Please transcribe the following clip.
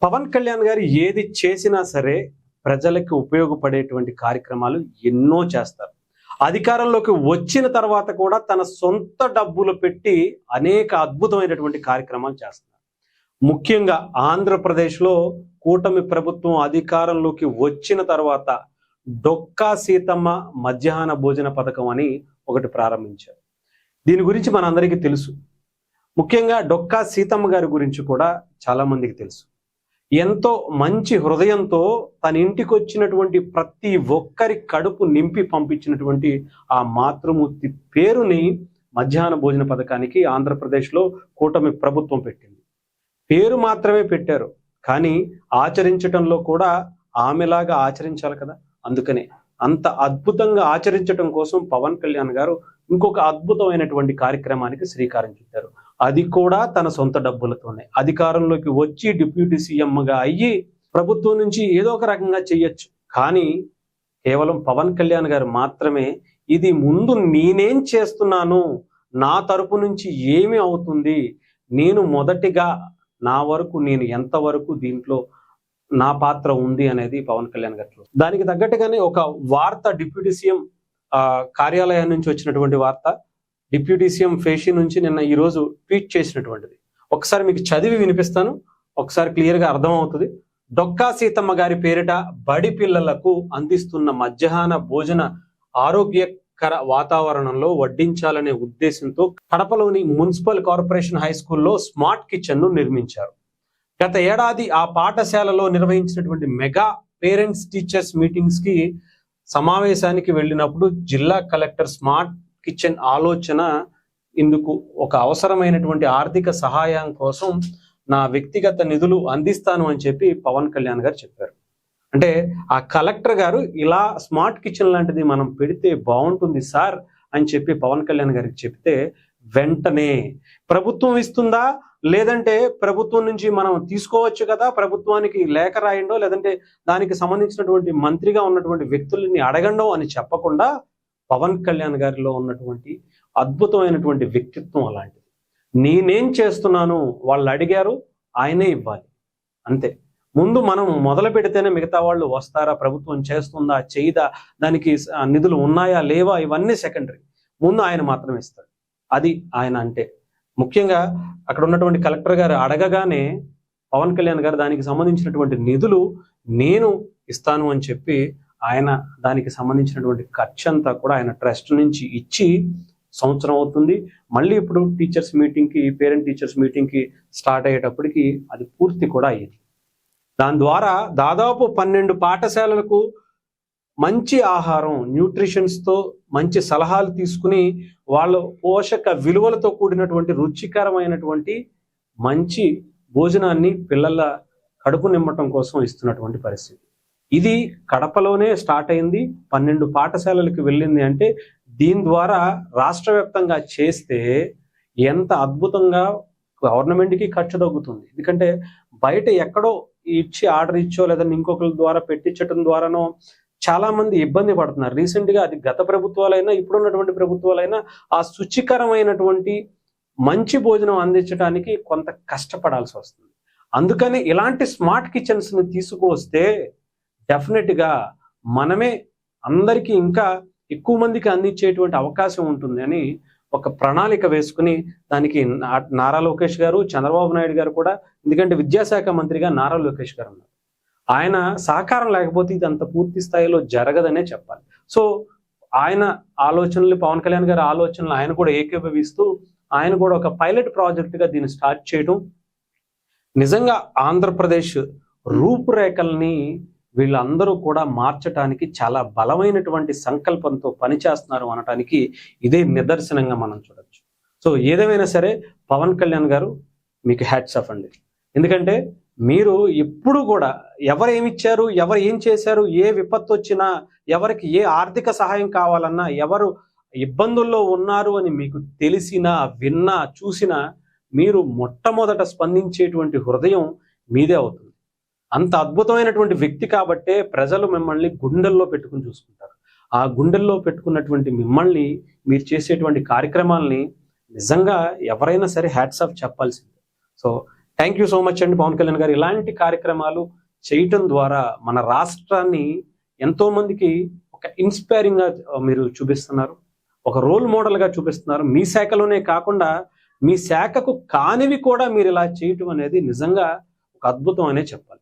పవన్ కళ్యాణ్ గారు ఏది చేసినా సరే ప్రజలకు ఉపయోగపడేటువంటి కార్యక్రమాలు ఎన్నో చేస్తారు. అధికారంలోకి వచ్చిన తర్వాత కూడా తన సొంత డబ్బులు పెట్టి అనేక అద్భుతమైనటువంటి కార్యక్రమాలు చేస్తున్నారు. ముఖ్యంగా ఆంధ్రప్రదేశ్లో కూటమి ప్రభుత్వం అధికారంలోకి వచ్చిన తర్వాత డొక్కా సీతమ్మ మధ్యాహ్న భోజన పథకం అని ఒకటి ప్రారంభించారు. దీని గురించి మనందరికీ తెలుసు. ముఖ్యంగా డొక్కా సీతమ్మ గారి గురించి కూడా చాలా మందికి తెలుసు. ఎంతో మంచి హృదయంతో తన ఇంటికి వచ్చినటువంటి ప్రతి ఒక్కరి కడుపు నింపి పంపించినటువంటి ఆ మాతృమూర్తి పేరుని మధ్యాహ్న భోజన పథకానికి ఆంధ్రప్రదేశ్లో కూటమి ప్రభుత్వం పెట్టింది. పేరు మాత్రమే పెట్టారు, కానీ ఆచరించటంలో కూడా ఆమెలాగా ఆచరించాలి కదా. అందుకనే అంత అద్భుతంగా ఆచరించడం కోసం పవన్ కళ్యాణ్ గారు ఇంకొక అద్భుతమైనటువంటి కార్యక్రమానికి శ్రీకారం చుట్టారు. అది కూడా తన సొంత డబ్బులతోనే. అధికారంలోకి వచ్చి డిప్యూటీ సీఎంగా అయ్యి ప్రభుత్వం నుంచి ఏదో ఒక రకంగా చెయ్యొచ్చు, కానీ కేవలం పవన్ కళ్యాణ్ గారు మాత్రమే ఇది ముందు నేనేం చేస్తున్నాను, నా తరపు నుంచి ఏమి అవుతుంది, నేను మొదటిగా నా వరకు నేను ఎంతవరకు దీంట్లో నా పాత్ర ఉంది అనేది పవన్ కళ్యాణ్ గారు. దానికి తగ్గట్టుగానే ఒక వార్త డిప్యూటీ సీఎం కార్యాలయం నుంచి వచ్చినటువంటి వార్త, డిప్యూటీ సీఎం ఫేషి నుంచి నిన్న ఈరోజు ట్వీట్ చేసినటువంటిది. ఒకసారి మీకు చదివి వినిపిస్తాను, ఒకసారి క్లియర్గా అర్థమవుతుంది. డొక్కా సీతమ్మ గారి పేరిట బడి పిల్లలకు అందిస్తున్న మధ్యాహ్న భోజన ఆరోగ్యకర వాతావరణంలో వడ్డించాలనే ఉద్దేశంతో కడపలోని మున్సిపల్ కార్పొరేషన్ హై స్కూల్లో స్మార్ట్ కిచెన్ ను నిర్మించారు. గత ఏడాది ఆ పాఠశాలలో నిర్వహించినటువంటి మెగా పేరెంట్స్ టీచర్స్ మీటింగ్స్ కి సమావేశానికి వెళ్ళినప్పుడు జిల్లా కలెక్టర్ స్మార్ట్ కిచెన్ ఆలోచన ఇందుకు ఒక అవసరమైనటువంటి ఆర్థిక సహాయం కోసం నా వ్యక్తిగత నిధులు అందిస్తాను అని చెప్పి పవన్ కళ్యాణ్ గారు చెప్పారు. అంటే ఆ కలెక్టర్ గారు ఇలా స్మార్ట్ కిచెన్ లాంటిది మనం పెడితే బాగుంటుంది సార్ అని చెప్పి పవన్ కళ్యాణ్ గారికి చెప్తే వెంటనే ప్రభుత్వం ఇస్తుందా, లేదంటే ప్రభుత్వం నుంచి మనం తీసుకోవచ్చు కదా, ప్రభుత్వానికి లేఖ రాయండో లేదంటే దానికి సంబంధించినటువంటి మంత్రిగా ఉన్నటువంటి వ్యక్తులని అడగండో అని చెప్పకుండా పవన్ కళ్యాణ్ గారిలో ఉన్నటువంటి అద్భుతమైనటువంటి వ్యక్తిత్వం అలాంటిది. నేనేం చేస్తున్నాను, వాళ్ళు అడిగారు, ఆయనే ఇవ్వాలి, అంతే. ముందు మనం మొదలు పెడితేనే మిగతా వాళ్ళు వస్తారా, ప్రభుత్వం చేస్తుందా చేయదా, దానికి నిధులు ఉన్నాయా లేవా, ఇవన్నీ సెకండరీ. ముందు ఆయన మాత్రం ఇస్తాడు. అది ఆయన అంటే. ముఖ్యంగా అక్కడ ఉన్నటువంటి కలెక్టర్ గారు అడగగానే పవన్ కళ్యాణ్ గారు దానికి సంబంధించినటువంటి నిధులు నేను ఇస్తాను అని చెప్పి ఆయన దానికి సంబంధించినటువంటి ఖర్చు అంతా కూడా ఆయన ట్రస్ట్ నుంచి ఇచ్చి సంవత్సరం అవుతుంది. మళ్ళీ ఇప్పుడు టీచర్స్ మీటింగ్కి, పేరెంట్ టీచర్స్ మీటింగ్కి స్టార్ట్ అయ్యేటప్పటికి అది పూర్తి కూడా అయ్యింది. దాని ద్వారా దాదాపు 12 పాఠశాలలకు మంచి ఆహారం, న్యూట్రిషన్స్తో మంచి సలహాలు తీసుకుని వాళ్ళు పోషక విలువలతో కూడినటువంటి రుచికరమైనటువంటి మంచి భోజనాన్ని పిల్లల కడుపు నింపటం కోసం ఇస్తున్నటువంటి పరిస్థితి. ఇది కడపలోనే స్టార్ట్ అయింది, 12 పాఠశాలలకు వెళ్ళింది. అంటే దీని ద్వారా రాష్ట్ర వ్యాప్తంగా చేస్తే ఎంత అద్భుతంగా గవర్నమెంట్కి ఖర్చు తగ్గుతుంది. ఎందుకంటే బయట ఎక్కడో ఇచ్చి ఆర్డర్ ఇచ్చో లేదంటే ఇంకొకరి ద్వారా పెట్టించడం ద్వారానో చాలా మంది ఇబ్బంది పడుతున్నారు. రీసెంట్గా అది గత ప్రభుత్వాలైనా ఇప్పుడున్నటువంటి ప్రభుత్వాలైనా ఆ శుచికరమైనటువంటి మంచి భోజనం అందించడానికి కొంత కష్టపడాల్సి వస్తుంది. అందుకని ఇలాంటి స్మార్ట్ కిచెన్స్ ని తీసుకువస్తే డెఫినెట్గా మనమే అందరికీ ఇంకా ఎక్కువ మందికి అందించేటువంటి అవకాశం ఉంటుంది అని ఒక ప్రణాళిక వేసుకుని దానికి నారా లోకేష్ గారు, చంద్రబాబు నాయుడు గారు కూడా, ఎందుకంటే విద్యాశాఖ మంత్రిగా నారా లోకేష్ గారు ఉన్నారు, ఆయన సహకారం లేకపోతే ఇది అంత పూర్తి స్థాయిలో జరగదనే చెప్పాలి. సో ఆయన ఆలోచనలు, పవన్ కళ్యాణ్ గారి ఆలోచనలు ఆయన కూడా ఏకీభవిస్తూ ఆయన కూడా ఒక పైలట్ ప్రాజెక్టుగా దీన్ని స్టార్ట్ చేయడం నిజంగా ఆంధ్రప్రదేశ్ రూపురేఖల్ని వీళ్ళందరూ కూడా మార్చడానికి చాలా బలమైనటువంటి సంకల్పంతో పనిచేస్తున్నారు అనడానికి ఇదే నిదర్శనంగా మనం చూడొచ్చు. సో ఏదేమైనా సరే పవన్ కళ్యాణ్ గారు మీకు హ్యాట్స్ ఆఫ్ అండి. ఎందుకంటే మీరు ఎప్పుడు కూడా ఎవరు ఏమిచ్చారు, ఎవరు ఏం చేశారు, ఏ విపత్తు వచ్చినా, ఎవరికి ఏ ఆర్థిక సహాయం కావాలన్నా, ఎవరు ఇబ్బందుల్లో ఉన్నారు అని మీకు తెలిసినా, విన్నా, చూసినా మీరు మొట్టమొదట స్పందించేటువంటి హృదయం మీదే అవుతుంది. అంత అద్భుతమైనటువంటి వ్యక్తి కాబట్టే ప్రజలు మిమ్మల్ని గుండెల్లో పెట్టుకుని చూసుకుంటారు. ఆ గుండెల్లో పెట్టుకున్నటువంటి మిమ్మల్ని, మీరు చేసేటువంటి కార్యక్రమాలని నిజంగా ఎవరైనా సరే హ్యాట్స్ ఆఫ్ చెప్పాల్సిందే. So thank you so much అండి పవన్ కళ్యాణ్ గారు. ఇలాంటి కార్యక్రమాలు చేయటం ద్వారా మన రాష్ట్రాన్ని ఎంతో మందికి ఒక ఇన్స్పైరింగ్ గా మీరు చూపిస్తున్నారు, ఒక రోల్ మోడల్ గా చూపిస్తున్నారు. మీ శాఖలోనే కాకుండా మీ శాఖకు కానివి కూడా మీరు ఇలా చేయటం అనేది నిజంగా ఒక అద్భుతం అనే చెప్పాలి.